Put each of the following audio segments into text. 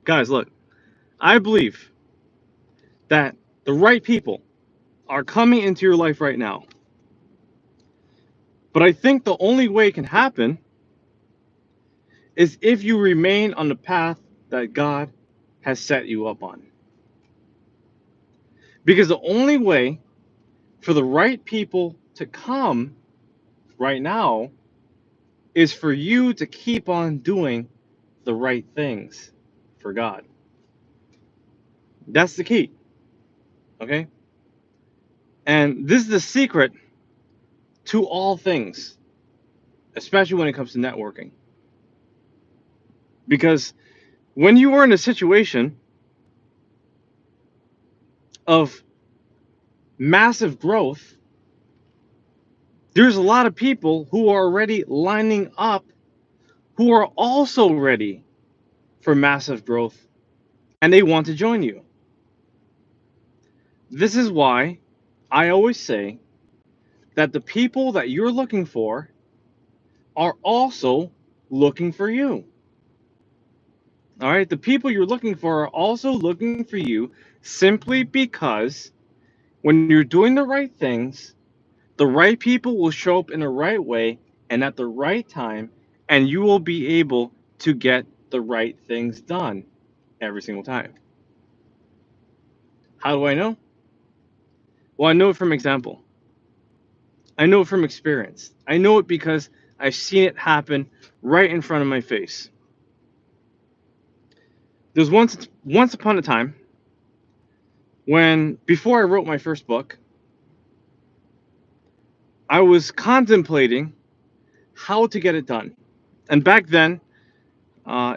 Guys, look, I believe that the right people are coming into your life right now. But I think the only way it can happen is if you remain on the path that God has set you up on. Because the only way for the right people to come right now is for you to keep on doing the right things for God. That's the key. Okay? And this is the secret to all things, especially when it comes to networking. Because when you are in a situation of massive growth, there's a lot of people who are already lining up who are also ready for massive growth and they want to join you. This is why I always say that the people that you're looking for are also looking for you. All right, the people you're looking for are also looking for you simply because when you're doing the right things, the right people will show up in the right way and at the right time, and you will be able to get the right things done every single time. How do I know? Well, I know it from example. I know it from experience. I know it because I've seen it happen right in front of my face. There's once upon a time when, before I wrote my first book, I was contemplating how to get it done. And back then,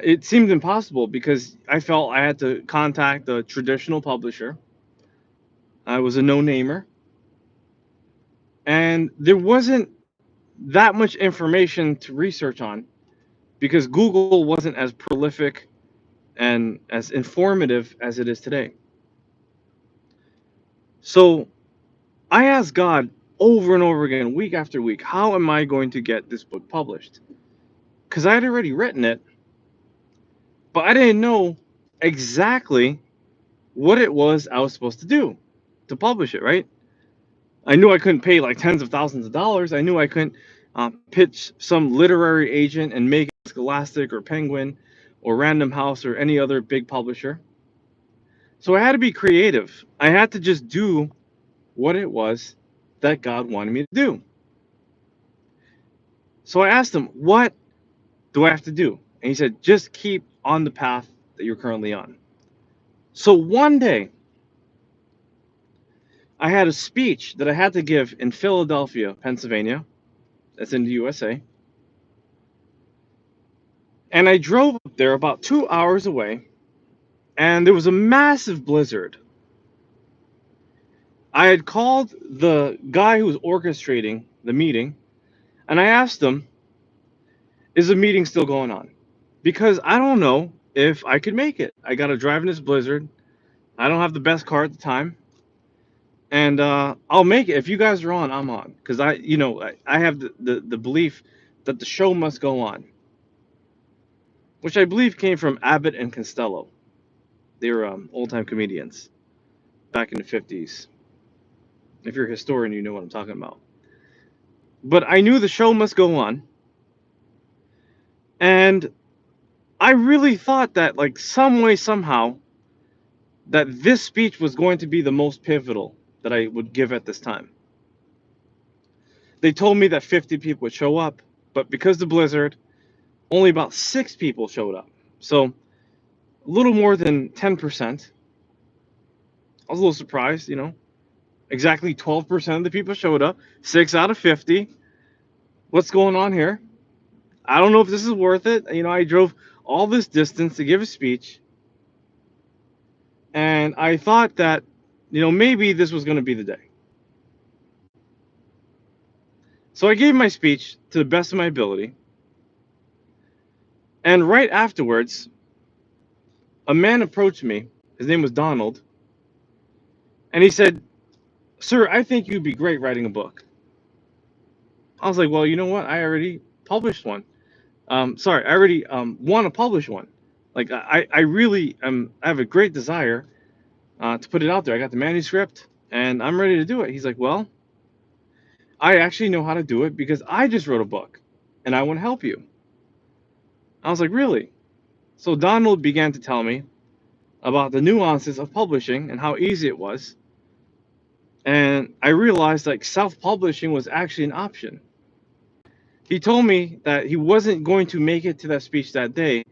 it seemed impossible because I felt I had to contact a traditional publisher. I was a no-namer. And there wasn't that much information to research on because Google wasn't as prolific and as informative as it is today. So I asked God over and over again, week after week, how am I going to get this book published? Because I had already written it, but I didn't know exactly what it was I was supposed to do to publish it, right? I knew I couldn't pay like tens of thousands of dollars. I knew I couldn't pitch some literary agent and make it Scholastic or Penguin or Random House or any other big publisher. So I had to be creative. I had to just do what it was that God wanted me to do. So I asked him, what do I have to do? And he said, just keep on the path that you're currently on. So one day, I had a speech that I had to give in Philadelphia, Pennsylvania. That's in the USA. And I drove up there about 2 hours away, and there was a massive blizzard. I had called the guy who was orchestrating the meeting, and I asked him, is the meeting still going on? Because I don't know if I could make it. I got to drive in this blizzard. I don't have the best car at the time. And I'll make it. If you guys are on, I'm on. Because I have the belief that the show must go on. Which I believe came from Abbott and Costello. They were old-time comedians back in the 50s. If you're a historian, you know what I'm talking about. But I knew the show must go on. And I really thought that, like, some way, somehow, that this speech was going to be the most pivotal that I would give at this time. They told me that 50 people would show up, but because of the blizzard, only about 6 people showed up. So, a little more than 10%. I was a little surprised, Exactly 12% of the people showed up. 6 out of 50. What's going on here? I don't know if this is worth it. I drove all this distance to give a speech. And I thought that, maybe this was going to be the day. So I gave my speech to the best of my ability. And right afterwards, a man approached me. His name was Donald. And he said, "Sir, I think you'd be great writing a book." I was like, well, you know what? I already published one. I already want to publish one. Like I really I have a great desire to put it out there. I got the manuscript and I'm ready to do it. He's like, well, I actually know how to do it because I just wrote a book and I want to help you. I was like, really? So Donald began to tell me about the nuances of publishing and how easy it was. And I realized like self-publishing was actually an option. He told me that he wasn't going to make it to that speech that day,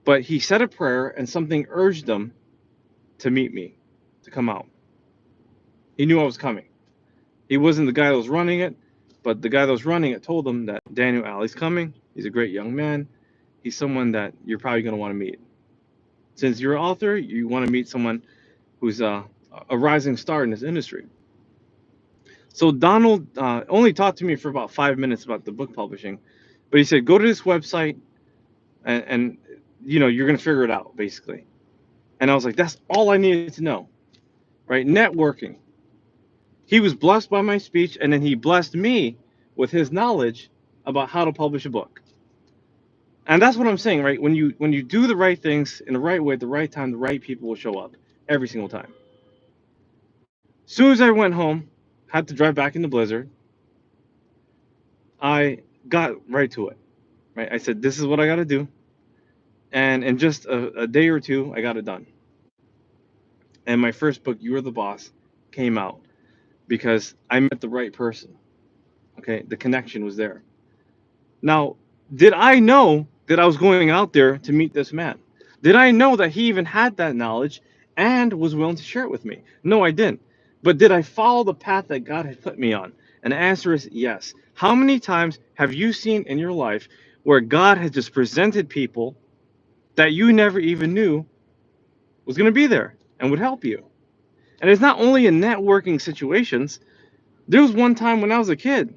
but he said a prayer and something urged him to meet me, to come out. He knew I was coming. He wasn't the guy that was running it, but the guy that was running it told him that Daniel Alley's coming. He's a great young man. He's someone that you're probably going to want to meet. Since you're an author, you want to meet someone who's a rising star in this industry. So Donald only talked to me for about 5 minutes about the book publishing, but he said, go to this website and you're going to figure it out, basically. And I was like, that's all I needed to know, right? Networking. He was blessed by my speech, and then he blessed me with his knowledge about how to publish a book. And that's what I'm saying, right? When you do the right things in the right way, at the right time, the right people will show up every single time. As soon as I went home, had to drive back in the blizzard, I got right to it. Right? I said, this is what I got to do. And in just a day or two, I got it done. And my first book, You Are the Boss, came out because I met the right person. Okay, the connection was there. Now, did I know that I was going out there to meet this man? Did I know that he even had that knowledge and was willing to share it with me? No, I didn't. But did I follow the path that God had put me on? And the answer is yes. How many times have you seen in your life where God has just presented people that you never even knew was going to be there and would help you? And it's not only in networking situations. There was one time when I was a kid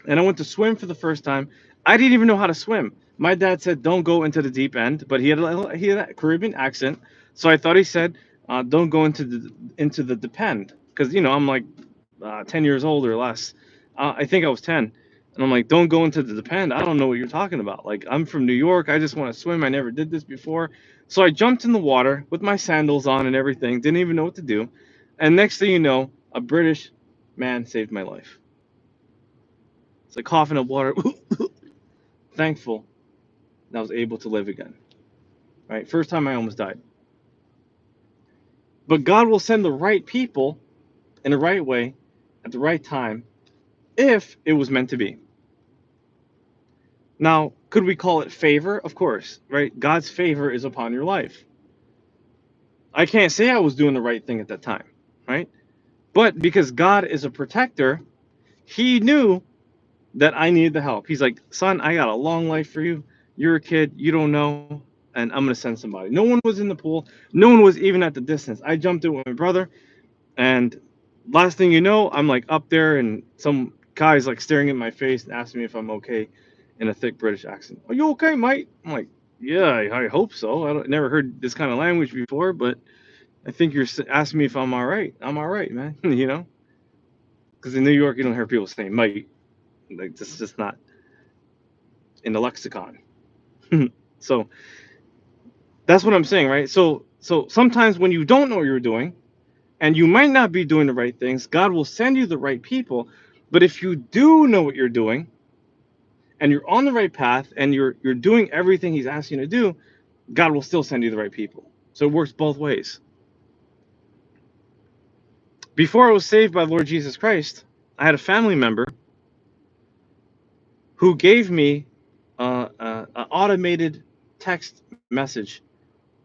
and I went to swim for the first time. I didn't even know how to swim. My dad said, "Don't go into the deep end," but he had a Caribbean accent, so I thought he said, "Don't go into the deep end," because I'm like 10 years old or less. I think I was 10, and I'm like, "Don't go into the deep end. I don't know what you're talking about. Like I'm from New York. I just want to swim. I never did this before." So I jumped in the water with my sandals on and everything. Didn't even know what to do, and next thing you know, a British man saved my life. It's like coughing up water. Thankful that I was able to live again. Right? First time I almost died. But God will send the right people in the right way at the right time if it was meant to be. Now, could we call it favor? Of course, right? God's favor is upon your life. I can't say I was doing the right thing at that time, right? But because God is a protector, he knew that I needed the help. He's like, son, I got a long life for you. You're a kid, you don't know, and I'm gonna send somebody. No one was in the pool. No one was even at the distance. I jumped in with my brother, and last thing you know, I'm like up there, and some guy's like staring at my face and asking me if I'm okay, in a thick British accent. Are you okay, mate? I'm like, yeah, I hope so. Never heard this kind of language before, but I think you're asking me if I'm all right. I'm all right, man. Because in New York, you don't hear people saying mate. Like this is just not in the lexicon. So that's what I'm saying, right? So sometimes when you don't know what you're doing and you might not be doing the right things, God will send you the right people. But if you do know what you're doing and you're on the right path and you're doing everything he's asking you to do, God will still send you the right people. So it works both ways. Before I was saved by Lord Jesus Christ, I had a family member who gave me an automated text message.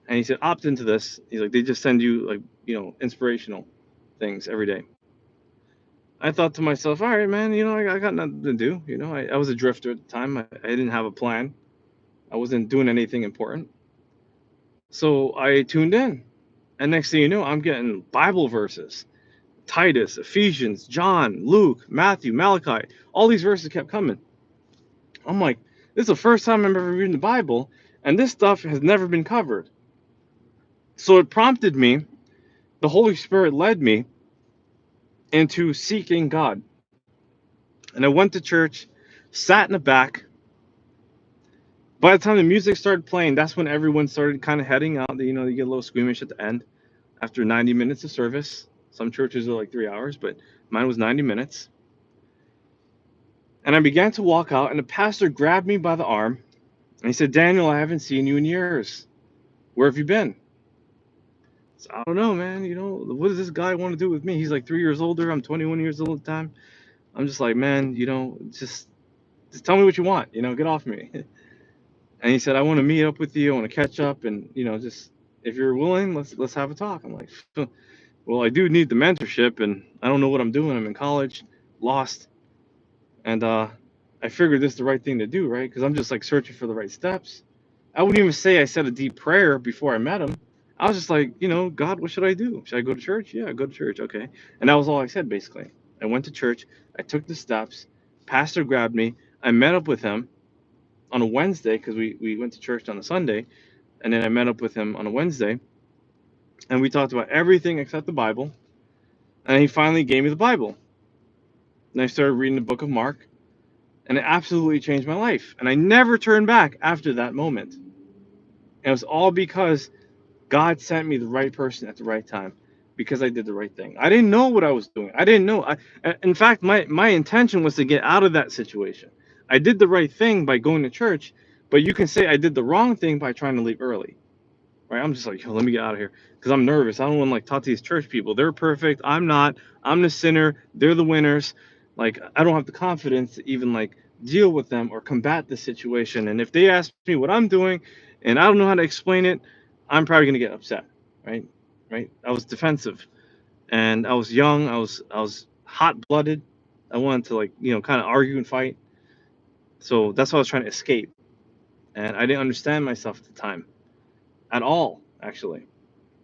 And he said, opt into this. He's like, they just send you like, inspirational things every day. I thought to myself, all right, man, I got nothing to do. I was a drifter at the time. I didn't have a plan. I wasn't doing anything important. So I tuned in. And next thing you know, I'm getting Bible verses. Titus, Ephesians, John, Luke, Matthew, Malachi. All these verses kept coming. I'm like, this is the first time I'm ever reading the Bible, and this stuff has never been covered. So it prompted me, the Holy Spirit led me into seeking God. And I went to church, sat in the back, By the time the music started playing, that's when everyone started kind of heading out. You get a little squeamish at the end after 90 minutes of service. Some churches are like 3 hours, but mine was 90 minutes. And I began to walk out, and the pastor grabbed me by the arm, and he said, "Daniel, I haven't seen you in years. Where have you been?" So, I don't know, man. What does this guy want to do with me? He's like 3 years older. I'm 21 years old at the time. I'm just like, man, just tell me what you want. Get off me. And he said, "I want to meet up with you. I want to catch up, and just if you're willing, let's have a talk." I'm like, well, I do need the mentorship, and I don't know what I'm doing. I'm in college, lost, and I figured this is the right thing to do, right? Because I'm just like searching for the right steps. I wouldn't even say I said a deep prayer before I met him. I was just like, God, what should I do? Should I go to church? Yeah, go to church. Okay. And that was all I said, basically. I went to church. I took the steps. Pastor grabbed me. I met up with him on a Wednesday because we went to church on a Sunday. And then I met up with him on a Wednesday. And we talked about everything except the Bible. And he finally gave me the Bible. And I started reading the book of Mark. And it absolutely changed my life. And I never turned back after that moment. And it was all because God sent me the right person at the right time, because I did the right thing. I didn't know what I was doing. I didn't know. In fact, my intention was to get out of that situation. I did the right thing by going to church, but you can say I did the wrong thing by trying to leave early. Right? I'm just like, yo, let me get out of here because I'm nervous. I don't want to like talk to these church people. They're perfect. I'm not. I'm the sinner. They're the winners. Like, I don't have the confidence to even like deal with them or combat the situation. And if they ask me what I'm doing and I don't know how to explain it, I'm probably gonna get upset. Right? Right? I was defensive, and I was young. I was hot blooded. I wanted to like kind of argue and fight. So that's why I was trying to escape, and I didn't understand myself at the time at all, actually.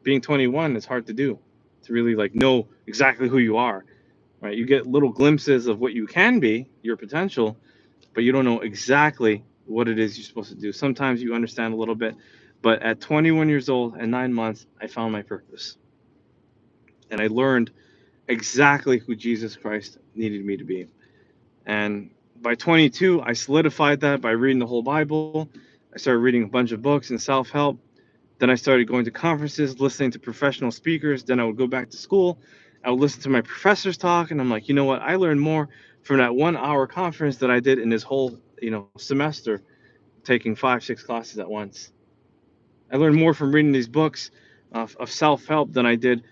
Being 21 is hard to do, to really like know exactly who you are, right? You get little glimpses of what you can be, your potential, but you don't know exactly what it is you're supposed to do. Sometimes you understand a little bit, but at 21 years old and 9 months, I found my purpose, and I learned exactly who Jesus Christ needed me to be. And by 22, I solidified that by reading the whole Bible. I started reading a bunch of books and self-help. Then I started going to conferences, listening to professional speakers. Then I would go back to school. I would listen to my professors talk, and I'm like, you know what? I learned more from that 1 hour conference that I did in this whole, semester, taking 5, 6 classes at once. I learned more from reading these books of self-help than I did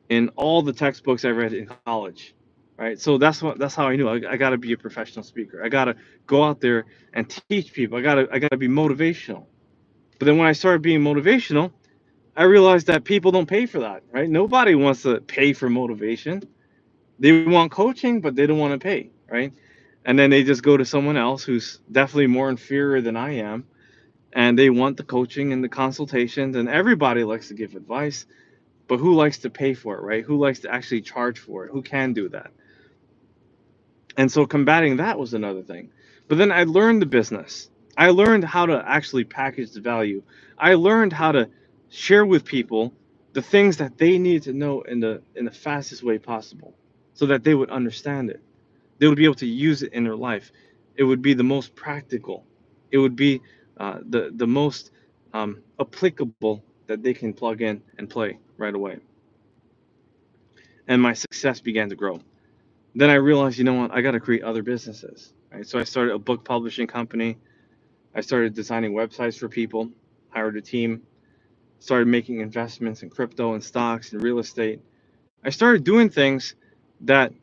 in all the textbooks I read in college. Right. So that's how I knew I got to be a professional speaker. I got to go out there and teach people. I got to be motivational. But then when I started being motivational, I realized that people don't pay for that, right? Nobody wants to pay for motivation. They want coaching, but they don't want to pay, right? And then they just go to someone else who's definitely more inferior than I am, and they want the coaching and the consultations, and everybody likes to give advice, but who likes to pay for it, right? Who likes to actually charge for it? Who can do that? And so combating that was another thing. But then I learned the business. I learned how to actually package the value. I learned how to share with people the things that they need to know in the fastest way possible so that they would understand it. They would be able to use it in their life. It would be the most practical. It would be the most applicable that they can plug in and play right away. And my success began to grow. Then I realized, you know what, I got to create other businesses. Right? So I started a book publishing company. I started designing websites for people, hired a team, started making investments in crypto and stocks and real estate. I started doing things that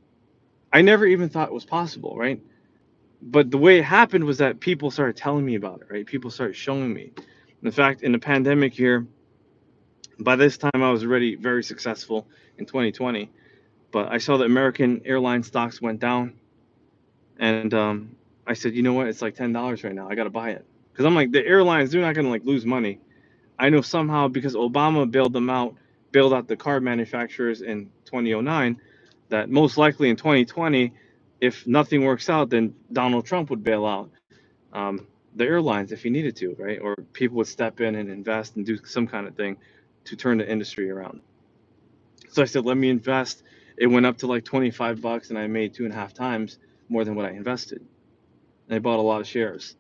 I never even thought was possible, right? But the way it happened was that people started telling me about it, right? People started showing me. In fact, in the pandemic year, by this time I was already very successful in 2020, but I saw that American airline stocks went down. And I said, you know what? It's like $10 right now. I got to buy it. Because I'm like, the airlines, they're not going to like lose money. I know somehow because Obama bailed out the car manufacturers in 2009, that most likely in 2020, if nothing works out, then Donald Trump would bail out the airlines if he needed to, right? Or people would step in and invest and do some kind of thing to turn the industry around. So I said, let me invest. It went up to like $25, and I made 2.5 times more than what I invested. And I bought a lot of shares,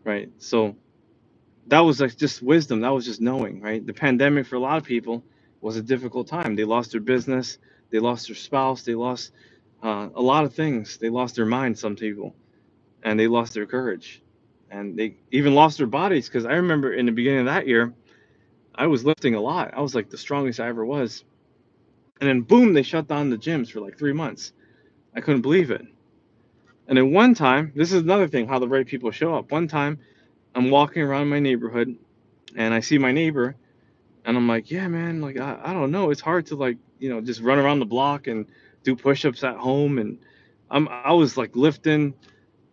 right? So that was like just wisdom. That was just knowing, right? The pandemic for a lot of people was a difficult time. They lost their business, they lost their spouse, they lost a lot of things. They lost their mind, some people, and they lost their courage, and they even lost their bodies. Because I remember in the beginning of that year, I was lifting a lot. I was like the strongest I ever was, and then boom, they shut down the gyms for like 3 months. I couldn't believe it. And then one time, this is another thing, how the right people show up. One time, I'm walking around my neighborhood, and I see my neighbor, and I'm like, yeah, man, like I don't know, it's hard to like just run around the block and do push-ups at home, and I was like lifting,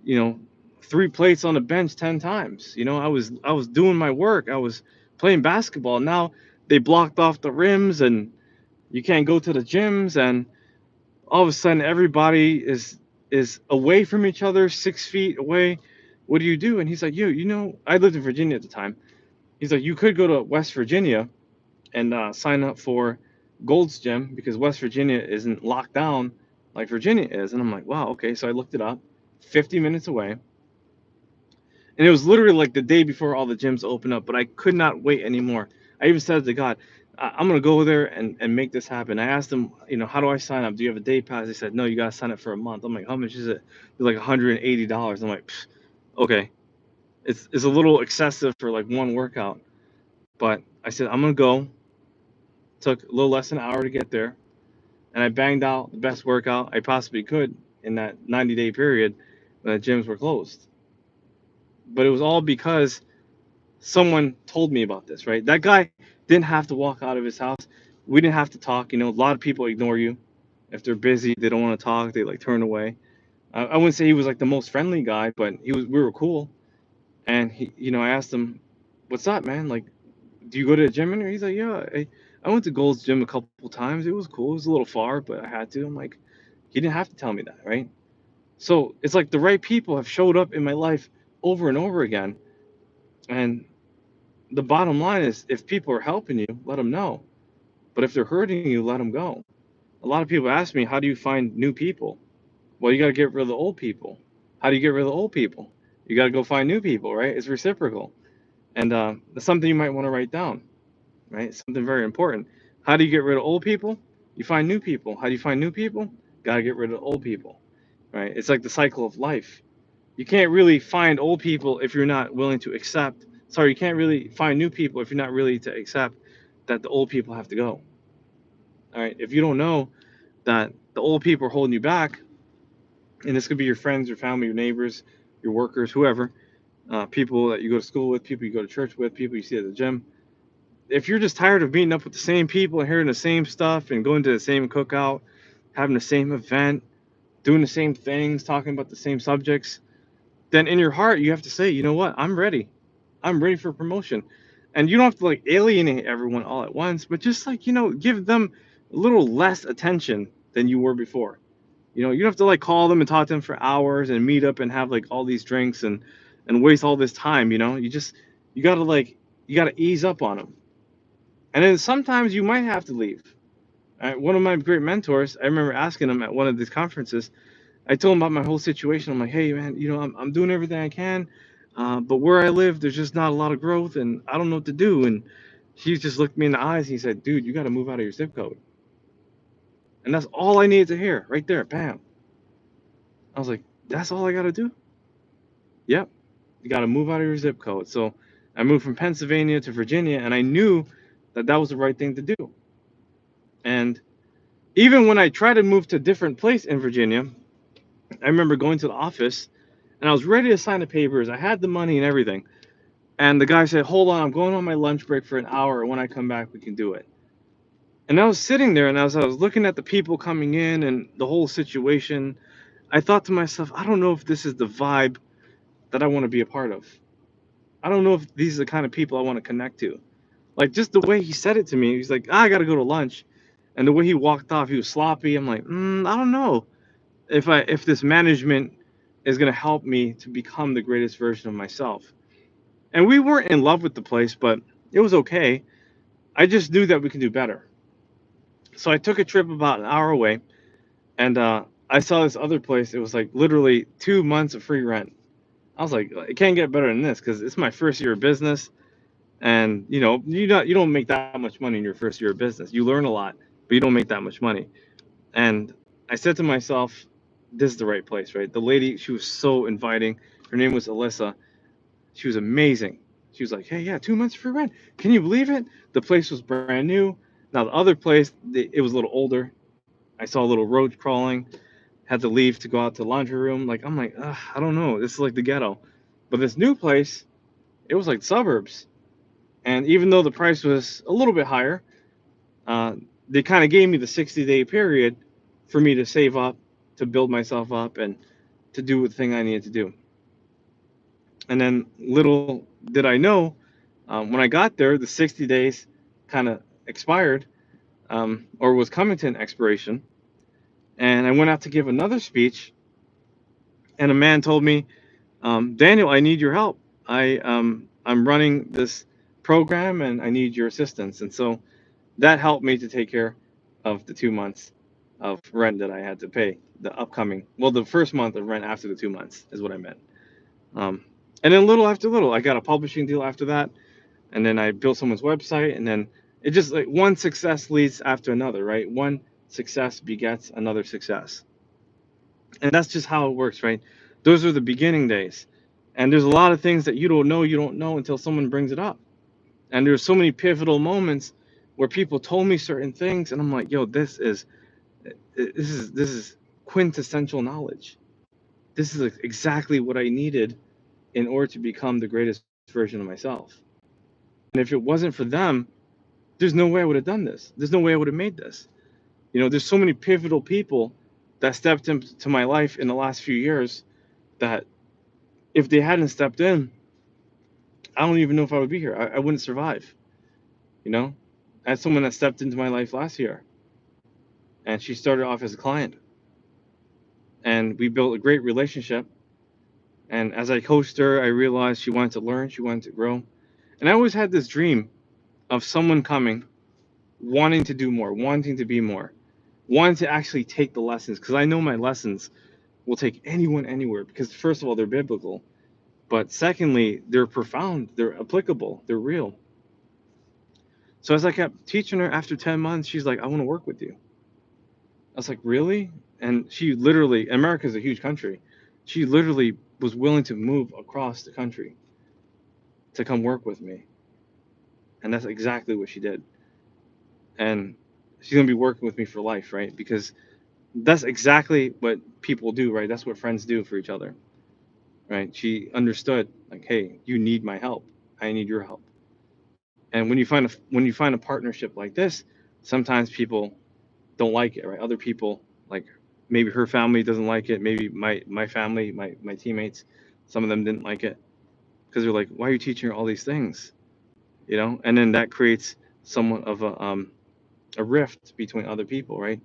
you know, 3 plates on the bench 10 times. I was doing my work. I was playing basketball. Now they blocked off the rims, and you can't go to the gyms, and all of a sudden everybody is away from each other, 6 feet away. What do you do? And he's like, I lived in Virginia at the time. He's like, you could go to West Virginia and sign up for Gold's Gym because West Virginia isn't locked down like Virginia is. And I'm like, wow, okay. So I looked it up, 50 minutes away. And it was literally like the day before all the gyms opened up, but I could not wait anymore. I even said to God, I'm going to go there and make this happen. I asked them, how do I sign up? Do you have a day pass? They said, no, you got to sign up for a month. I'm like, how much is it? They're like $180. I'm like, "Pfft, okay. It's a little excessive for like one workout. But I said, I'm going to go. Took a little less than an hour to get there. And I banged out the best workout I possibly could in that 90-day period when the gyms were closed. But it was all because someone told me about this, right? That guy didn't have to walk out of his house. We didn't have to talk. A lot of people ignore you. If they're busy, they don't want to talk. They like turn away. I wouldn't say he was like the most friendly guy, but we were cool. And I asked him, "What's up, man? Like, do you go to the gym?" And he's like, "Yeah, I went to Gold's Gym a couple times. It was cool. It was a little far, but I had to." I'm like, he didn't have to tell me that, right? So it's like the right people have showed up in my life over and over again. And the bottom line is, if people are helping you, let them know. But if they're hurting you, let them go. A lot of people ask me, how do you find new people? Well, you got to get rid of the old people. How do you get rid of the old people? You got to go find new people, right? It's reciprocal. And that's something you might want to write down, right? Something very important. How do you get rid of old people? You find new people. How do you find new people? Got to get rid of old people, right? It's like the cycle of life. You can't really find old people if you're not willing to accept. Sorry, you can't really find new people if you're not really to accept that the old people have to go. All right. If you don't know that the old people are holding you back, and this could be your friends, your family, your neighbors, your workers, whoever, people that you go to school with, people you go to church with, people you see at the gym. If you're just tired of meeting up with the same people and hearing the same stuff and going to the same cookout, having the same event, doing the same things, talking about the same subjects, then in your heart you have to say, you know what, I'm ready. I'm ready for promotion. And you don't have to like alienate everyone all at once, but just like, give them a little less attention than you were before. You don't have to like call them and talk to them for hours and meet up and have like all these drinks and waste all this time. You gotta ease up on them. And then sometimes you might have to leave. One of my great mentors, I remember asking him at one of these conferences, I told him about my whole situation. I'm like, hey, man, I'm doing everything I can, but where I live, there's just not a lot of growth, and I don't know what to do. And he just looked me in the eyes. And he said, dude, you got to move out of your zip code. And that's all I needed to hear right there. Bam. I was like, that's all I got to do? Yep. You got to move out of your zip code. So I moved from Pennsylvania to Virginia, and I knew that that was the right thing to do. And even when I tried to move to a different place in Virginia, I remember going to the office and I was ready to sign the papers. I had the money and everything. And the guy said, hold on, I'm going on my lunch break for an hour. When I come back, we can do it. And I was sitting there, and as I was looking at the people coming in and the whole situation, I thought to myself, I don't know if this is the vibe that I want to be a part of. I don't know if these are the kind of people I want to connect to. Like, just the way he said it to me, he's like, I got to go to lunch. And the way he walked off, he was sloppy. I'm like, I don't know if this management is going to help me to become the greatest version of myself. And we weren't in love with the place, but it was okay. I just knew that we could do better. So I took a trip about an hour away, and I saw this other place. It was like literally 2 months of free rent. I was like, it can't get better than this because it's my first year of business. And you don't make that much money in your first year of business. You learn a lot, but you don't make that much money. And I said to myself, this is the right place, right? The lady, she was so inviting. Her name was Alyssa. She was amazing. She was like, hey, yeah, 2 months for rent. Can you believe it? The place was brand new. Now, the other place, it was a little older. I saw a little roach crawling, had to leave to go out to the laundry room. Like, I'm like, ugh, I don't know. This is like the ghetto. But this new place, it was like suburbs. And even though the price was a little bit higher, uh, they kind of gave me the 60-day period for me to save up, to build myself up, and to do the thing I needed to do. And then little did I know, when I got there, the 60 days kind of expired, or was coming to an expiration. And I went out to give another speech, and a man told me, Daniel, I need your help. I'm running this program, and I need your assistance. And so that helped me to take care of the 2 months of rent that I had to pay. The first month of rent after the 2 months is what I meant. Um, and then little after little, I got a publishing deal after that, and then I built someone's website, and then it just like one success leads after another, right? One success begets another success, and that's just how it works, right? Those are the beginning days, and there's a lot of things that you don't know until someone brings it up. And there's so many pivotal moments where people told me certain things, and I'm like, yo, this is quintessential knowledge. This is exactly what I needed in order to become the greatest version of myself. And if it wasn't for them, there's no way I would have done this. There's no way I would have made this. There's so many pivotal people that stepped into my life in the last few years that if they hadn't stepped in, I don't even know if I would be here. I wouldn't survive. You know, I had someone that stepped into my life last year, and she started off as a client, and we built a great relationship. And as I coached her, I realized she wanted to learn, she wanted to grow. And I always had this dream of someone coming, wanting to do more, wanting to be more, wanting to actually take the lessons. Because I know my lessons will take anyone anywhere. Because, first of all, they're biblical. But secondly, they're profound, they're applicable, they're real. So as I kept teaching her, after 10 months, she's like, I want to work with you. I was like, really? And she literally, America's a huge country. She literally was willing to move across the country to come work with me. And that's exactly what she did. And she's going to be working with me for life, right? Because that's exactly what people do, right? That's what friends do for each other, right? She understood, like, hey, you need my help. I need your help. And when you find a partnership like this, sometimes people don't like it, right? Other people, like maybe her family doesn't like it, maybe my family, my teammates, some of them didn't like it because they're like, why are you teaching her all these things? And then that creates somewhat of a rift between other people, right?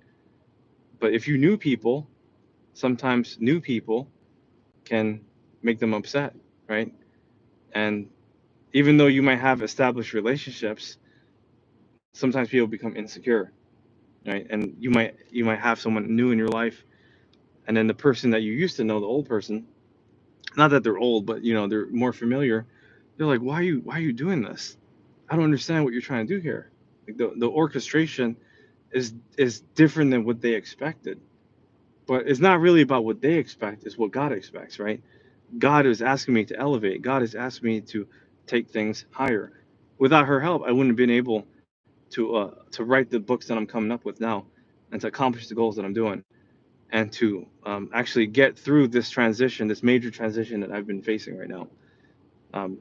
But if you knew people, sometimes new people can make them upset, right? And even though you might have established relationships, sometimes people become insecure, right? And you might have someone new in your life, and then the person that you used to know, the old person, not that they're old, but they're more familiar. They're like, why are you doing this? I don't understand what you're trying to do here. Like the orchestration is different than what they expected. But it's not really about what they expect, it's what God expects, right? God is asking me to elevate. God is asking me to take things higher. Without her help, I wouldn't have been able to write the books that I'm coming up with now, and to accomplish the goals that I'm doing, and to actually get through this transition, this major transition that I've been facing right now. Um,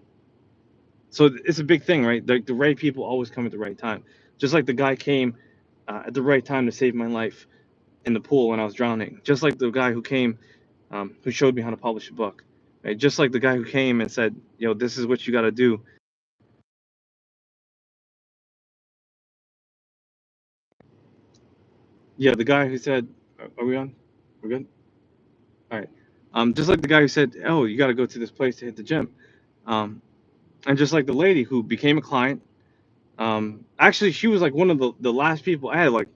so it's a big thing, right? The right people always come at the right time. Just like the guy came at the right time to save my life in the pool when I was drowning. Just like the guy who came, who showed me how to publish a book. Right? Just like the guy who came and said, this is what you got to do. Yeah, the guy who said, are we on? We're good? All right. Just like the guy who said, oh, you got to go to this place to hit the gym. Um, and just like the lady who became a client. Actually, she was like one of the last people. I had like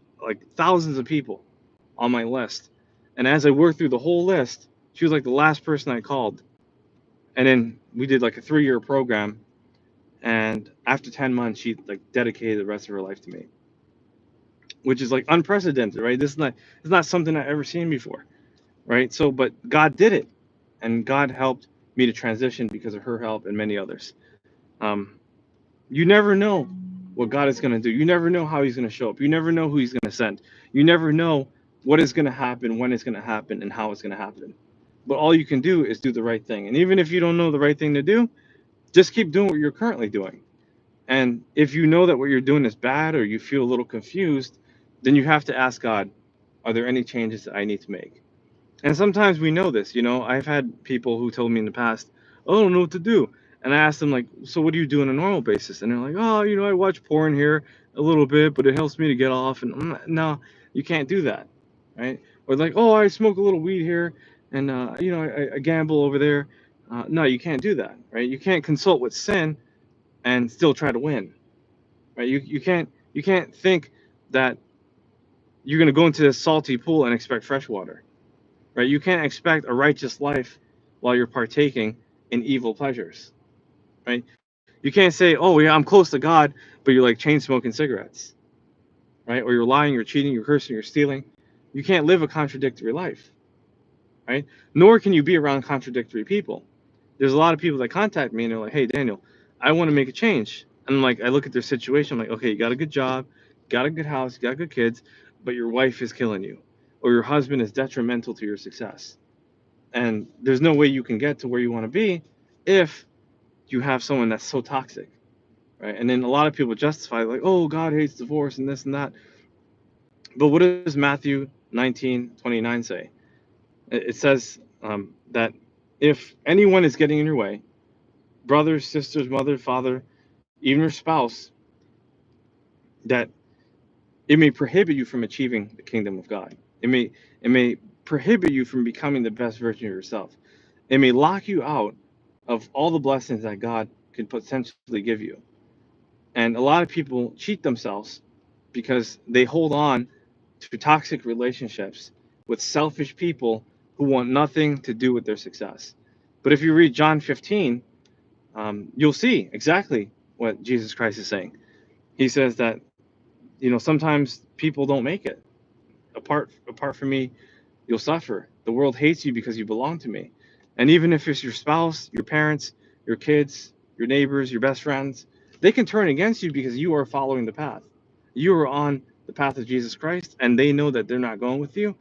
thousands of people on my list. And as I worked through the whole list, she was like the last person I called. And then we did like a 3-year program. And after 10 months, she like dedicated the rest of her life to me, which is like unprecedented, right? It's not something I've ever seen before, right? So, but God did it, and God helped me to transition because of her help and many others. Um, you never know what God is going to do. You never know how He's going to show up. You never know who He's going to send. You never know what is going to happen, when it's going to happen, and how it's going to happen. But all you can do is do the right thing. And even if you don't know the right thing to do, just keep doing what you're currently doing. And if you know that what you're doing is bad or you feel a little confused, then you have to ask God, are there any changes that I need to make? And sometimes we know this, I've had people who told me in the past, oh, I don't know what to do. And I asked them, like, so what do you do on a normal basis? And they're like, oh, I watch porn here a little bit, but it helps me to get off. And no, you can't do that, right? Or like, oh, I smoke a little weed here, and I gamble over there. No, you can't do that, right? You can't consult with sin and still try to win, right? You can't think that you're gonna go into this salty pool and expect fresh water, right? You can't expect a righteous life while you're partaking in evil pleasures, right? You can't say, oh yeah, I'm close to God, but you're like chain smoking cigarettes, right? Or you're lying, you're cheating, you're cursing, you're stealing. You can't live a contradictory life, right? Nor can you be around contradictory people. There's a lot of people that contact me and they're like, hey, Daniel, I want to make a change. And I'm like, I look at their situation, I'm like, okay, you got a good job, got a good house, you got good kids, but your wife is killing you, or your husband is detrimental to your success. And there's no way you can get to where you want to be if you have someone that's so toxic, right? And then a lot of people justify, like, oh, God hates divorce and this and that. But what does Matthew 19:29 say? It says that if anyone is getting in your way, brothers, sisters, mother, father, even your spouse, that it may prohibit you from achieving the kingdom of God. It may prohibit you from becoming the best version of yourself. It may lock you out of all the blessings that God could potentially give you. And a lot of people cheat themselves because they hold on to toxic relationships with selfish people who want nothing to do with their success. But if you read John 15, you'll see exactly what Jesus Christ is saying. He says that sometimes people don't make it. Apart from me, you'll suffer. The world hates you because you belong to me. And even if it's your spouse, your parents, your kids, your neighbors, your best friends, they can turn against you because you are following the path. You are on the path of Jesus Christ, and they know that they're not going with you.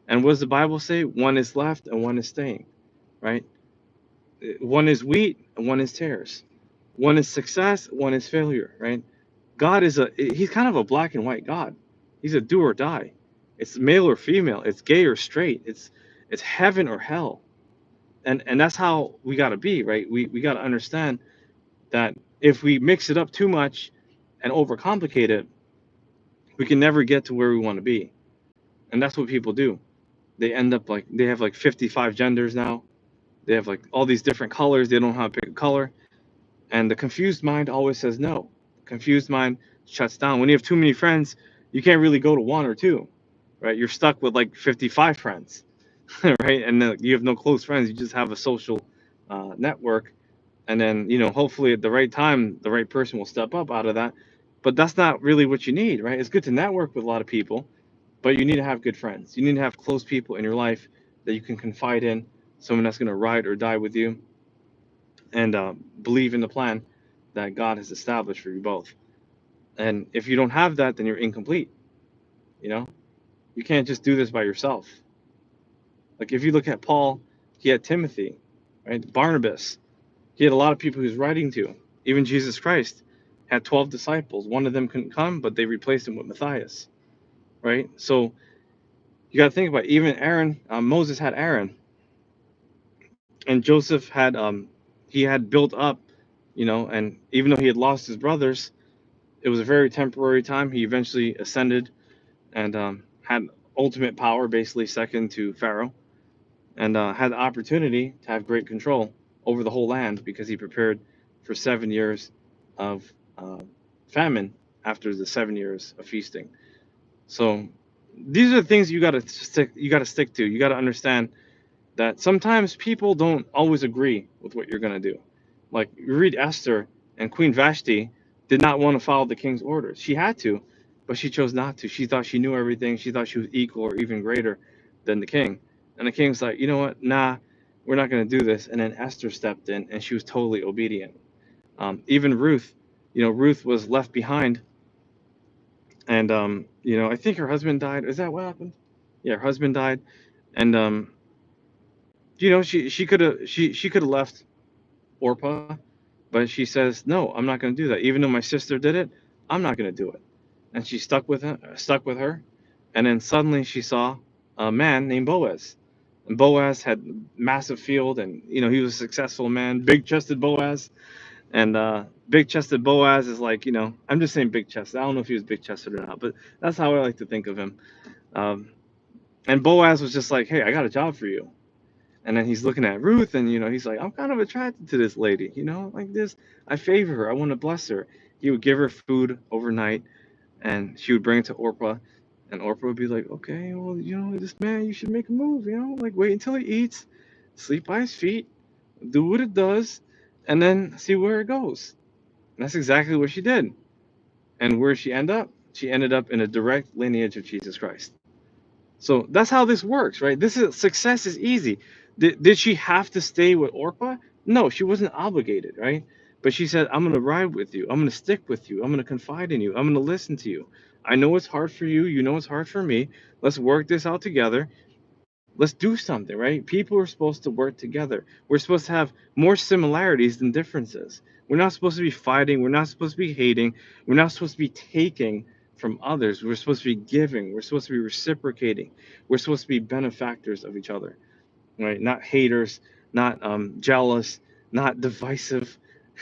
And what does the Bible say? One is left and one is staying, right? One is wheat and one is tares. One is success, one is failure, right? He's kind of a black and white God. He's a do or die. It's male or female. It's gay or straight. It's heaven or hell. And that's how we got to be, right? We got to understand that if we mix it up too much and overcomplicate it, we can never get to where we want to be. And that's what people do. They end up like they have like 55 genders now. They have like all these different colors. They don't know how to pick a color. And the confused mind always says no. Confused mind shuts down. When you have too many friends, you can't really go to one or two, right? You're stuck with like 55 friends, right? And then you have no close friends. You just have a social network. And then, hopefully at the right time, the right person will step up out of that. But that's not really what you need, right? It's good to network with a lot of people, but you need to have good friends. You need to have close people in your life that you can confide in, someone that's going to ride or die with you, and believe in the plan that God has established for you both. And if you don't have that, then you're incomplete. You know, you can't just do this by yourself. Like if you look at Paul, he had Timothy, right? Barnabas, he had a lot of people he was writing to. Even Jesus Christ had 12 disciples. One of them couldn't come, but they replaced him with Matthias, right? So you got to think about it. Even Aaron, Moses had Aaron, and Joseph had he had built up, and even though he had lost his brothers, it was a very temporary time. He eventually ascended and had ultimate power, basically second to Pharaoh, and had the opportunity to have great control over the whole land because he prepared for 7 years of famine after the 7 years of feasting. So these are the things you got to stick. You got to stick to. You got to understand that sometimes people don't always agree with what you're gonna do. Like you read Esther, And Queen Vashti did not want to follow the king's orders. She had to, but she chose not to. She thought she knew everything. She thought she was equal or even greater than the king. And the king's like, you know what? Nah, we're not going to do this. And then Esther stepped in, and she was totally obedient. Even Ruth, Ruth was left behind, and I think her husband died. Is that what happened? Yeah, her husband died, and she could have left Orpah, but she says, no, I'm not going to do that. Even though my sister did it, I'm not going to do it. And she stuck with her, and then suddenly she saw a man named Boaz. And Boaz had massive field, and he was a successful man, big chested Boaz. And big chested Boaz is like, I'm just saying big chested. I don't know if he was big chested or not, but that's how I like to think of him. Um, and Boaz was just like, hey, I got a job for you. And then he's looking at Ruth, and he's like, I'm kind of attracted to this lady, like this. I favor her. I want to bless her. He would give her food overnight, and she would bring it to Orpah, and Orpah would be like, okay, well, this man, you should make a move, like wait until he eats, sleep by his feet, do what it does, and then see where it goes. And that's exactly what she did. And where she ended up? She ended up in a direct lineage of Jesus Christ. So that's how this works, right? Success is easy. Did she have to stay with Orpah? No, she wasn't obligated, right? But she said, I'm going to ride with you. I'm going to stick with you. I'm going to confide in you. I'm going to listen to you. I know it's hard for you. You know it's hard for me. Let's work this out together. Let's do something, right? People are supposed to work together. We're supposed to have more similarities than differences. We're not supposed to be fighting. We're not supposed to be hating. We're not supposed to be taking from others. We're supposed to be giving. We're supposed to be reciprocating. We're supposed to be benefactors of each other, right? Not haters, not jealous, not divisive,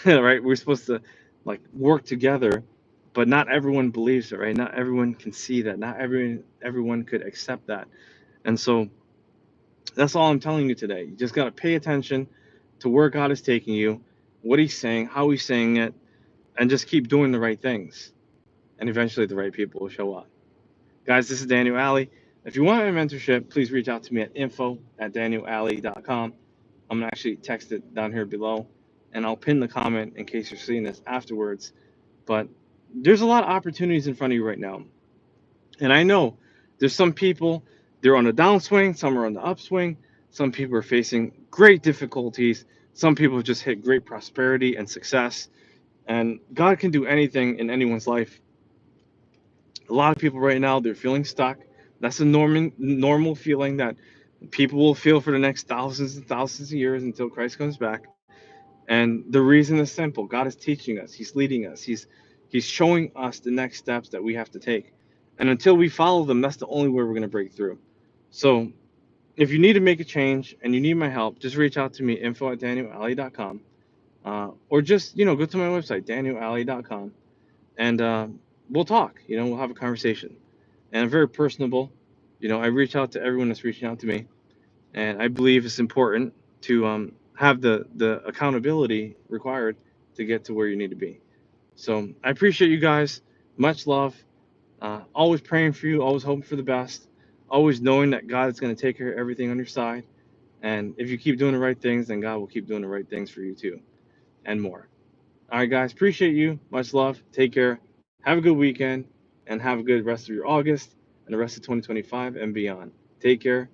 right? We're supposed to like work together, but not everyone believes it, right? Not everyone can see that. Not everyone could accept that. And so that's all I'm telling you today. You just got to pay attention to where God is taking you, what He's saying, how He's saying it, and just keep doing the right things. And eventually the right people will show up. Guys, this is Daniel Alley. If you want my mentorship, please reach out to me at info@danielalley.com. I'm going to actually text it down here below, and I'll pin the comment in case you're seeing this afterwards. But there's a lot of opportunities in front of you right now. And I know there's some people, they're on a downswing, some are on the upswing, some people are facing great difficulties, some people have just hit great prosperity and success. And God can do anything in anyone's life. A lot of people right now, they're feeling stuck. That's a normal feeling that people will feel for the next thousands and thousands of years until Christ comes back. And the reason is simple. God is teaching us. He's leading us. He's showing us the next steps that we have to take. And until we follow them, that's the only way we're going to break through. So if you need to make a change and you need my help, just reach out to me, info@danielalley.com. Or just, go to my website, danielalley.com. And we'll talk. We'll have a conversation. And I'm very personable. I reach out to everyone that's reaching out to me. And I believe it's important to have the accountability required to get to where you need to be. So I appreciate you guys. Much love. Always praying for you. Always hoping for the best. Always knowing that God is going to take care of everything on your side. And if you keep doing the right things, then God will keep doing the right things for you too, and more. All right, guys. Appreciate you. Much love. Take care. Have a good weekend, and have a good rest of your August and the rest of 2025 and beyond. Take care.